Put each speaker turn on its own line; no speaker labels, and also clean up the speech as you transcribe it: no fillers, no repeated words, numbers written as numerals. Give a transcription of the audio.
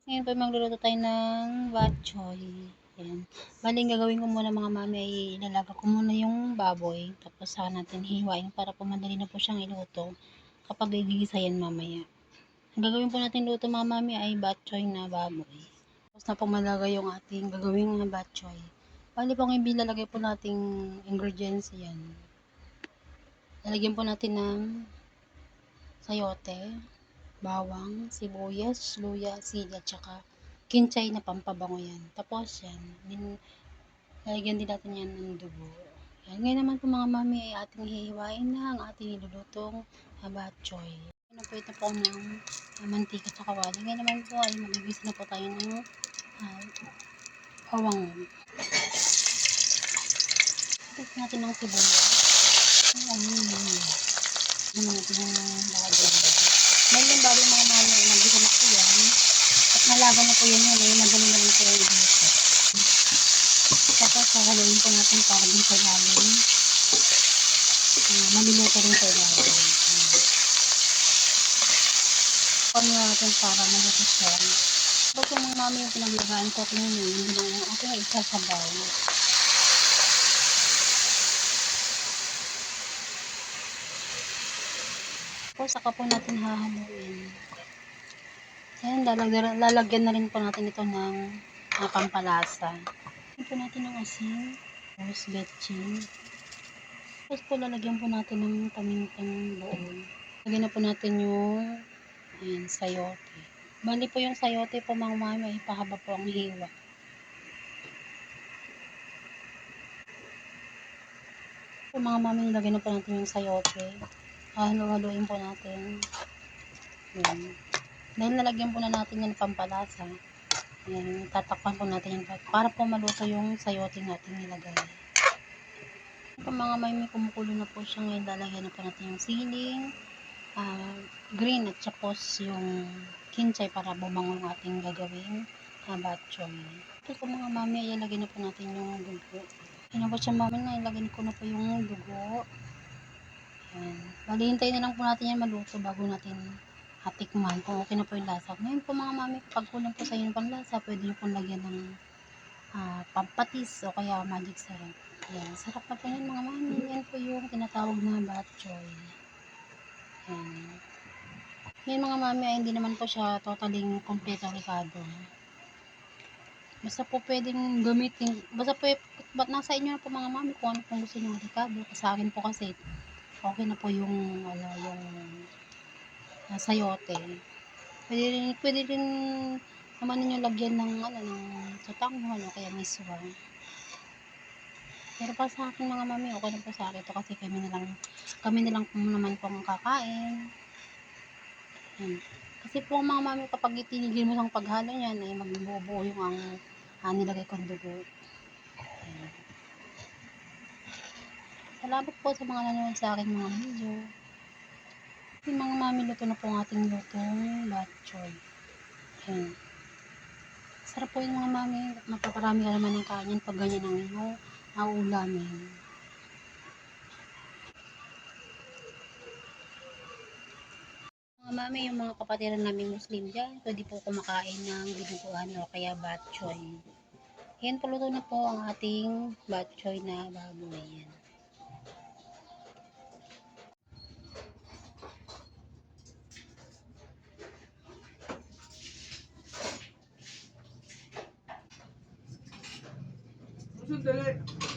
Ngayon po magluluto tayo ng bok choy. Ayan. Bali, ang gagawin ko muna mga mami ay ilalaga ko muna yung baboy. Tapos saka natin hiwain para po madali na po siyang iluto kapag igigisa yan mamaya. Ang gagawin po natin luto mga mami ay bok choy na baboy. Tapos na po malaga yung ating gagawin ng bok choy. Bali po ngayon bilalagay po nating ingredients yan. Lalagyan po natin ng sayote, bawang, sibuyas, luya, sili, at saka kinchay na pampabango yan. Tapos yan, lalagyan din natin yan ng dugo. Yan. Ngayon naman po mga mami ay ating hihiwain na ang ating nilulutong bok choy. Ngayon na po ito po ng mantika at kawali. Ngayon naman po ay magigisa na po tayo ng bawang. Tapos natin ng sibuyas. Naman natin yung baboy. Ngayon yung baboy mga mami ay nagisa na po yan. At nalaga na po yan yun eh. Madali na rin po yung iluto. Tapos hahaluin po natin para din sa ilalim. Maliluto rin sa ilalim. Pag natin para maluto siya. Tapos yung mga mami yung pinaglagaan ko kung yun, hindi lang yung ating ay isasabaw. Tapos saka po natin hahaluin. Ayan, lalagyan na rin po natin ito ng pampalasa. Ito natin ng asin, tapos betchin. Tapos po lalagyan po natin ng pamintang buo. Lagyan na po natin yung sayote. Bali po yung sayote po mga mami, pahaba po ang hiwa. So mga mami, lagyan na po natin yung sayote. Halo-haloin po natin. Yan. Dahil nalagyan po na natin yung pampalasa. Yan, tatakpan po natin yan para po maluto yung sayote natin nilagay. Po mga mami, kumukulo na po siya. Ngayon lalagyan na po natin yung siling, green at tapos yung kinchay para bumango ang ating gagawin bok choy. Ito po mga mami, ay ilagay na po natin yung dugo. Yan po siya mami, na ilagay ko na po yung dugo. Yan. Bali, hintayin na lang po natin yan maluto bago natin tikman kung okay na po yung lasa. Ngayon po mga mami, kapag kulang po sa inyo ng panlasa, pwede nyo pong lagyan ng pampatis o kaya magic sarap. Yan. Sarap na po yan mga mami. Yan po yung tinatawag na bok choy. Yan. Ngayon mga mami, ay hindi naman po siya totaling kompleto ricado. Basta po pwedeng gamitin, basta po nasa inyo na po mga mami kung ano pong gusto nyo ricado. Sa akin po kasi okay na po yung sayote. Pwede rin naman ninyo lagyan ng tutanghon o kaya miswa. Pero pa sa akin mga mami, okay na po sa akin ito kasi kami na lang po naman po ang kakain. Kasi po mga mami, kapag itinigil mo ng paghalo niyan ay magbubuo yung nilagay kong dugo. Ayan. Salamat po sa mga nanonood sa aking mga video. Yung mga mami, luto na po ang ating lutong bok choy. Ayan. Sarap po yung mga mami, mapaparami ka naman ng kanin pag ganyan ang iyong ulamin. Mga mami, yung mga kapatiran naming Muslim dyan, pwede po kumakain ng dinuguan o kaya bok choy. Yan, paluto na po ang ating bok choy na baboy. Yan.
Sandali.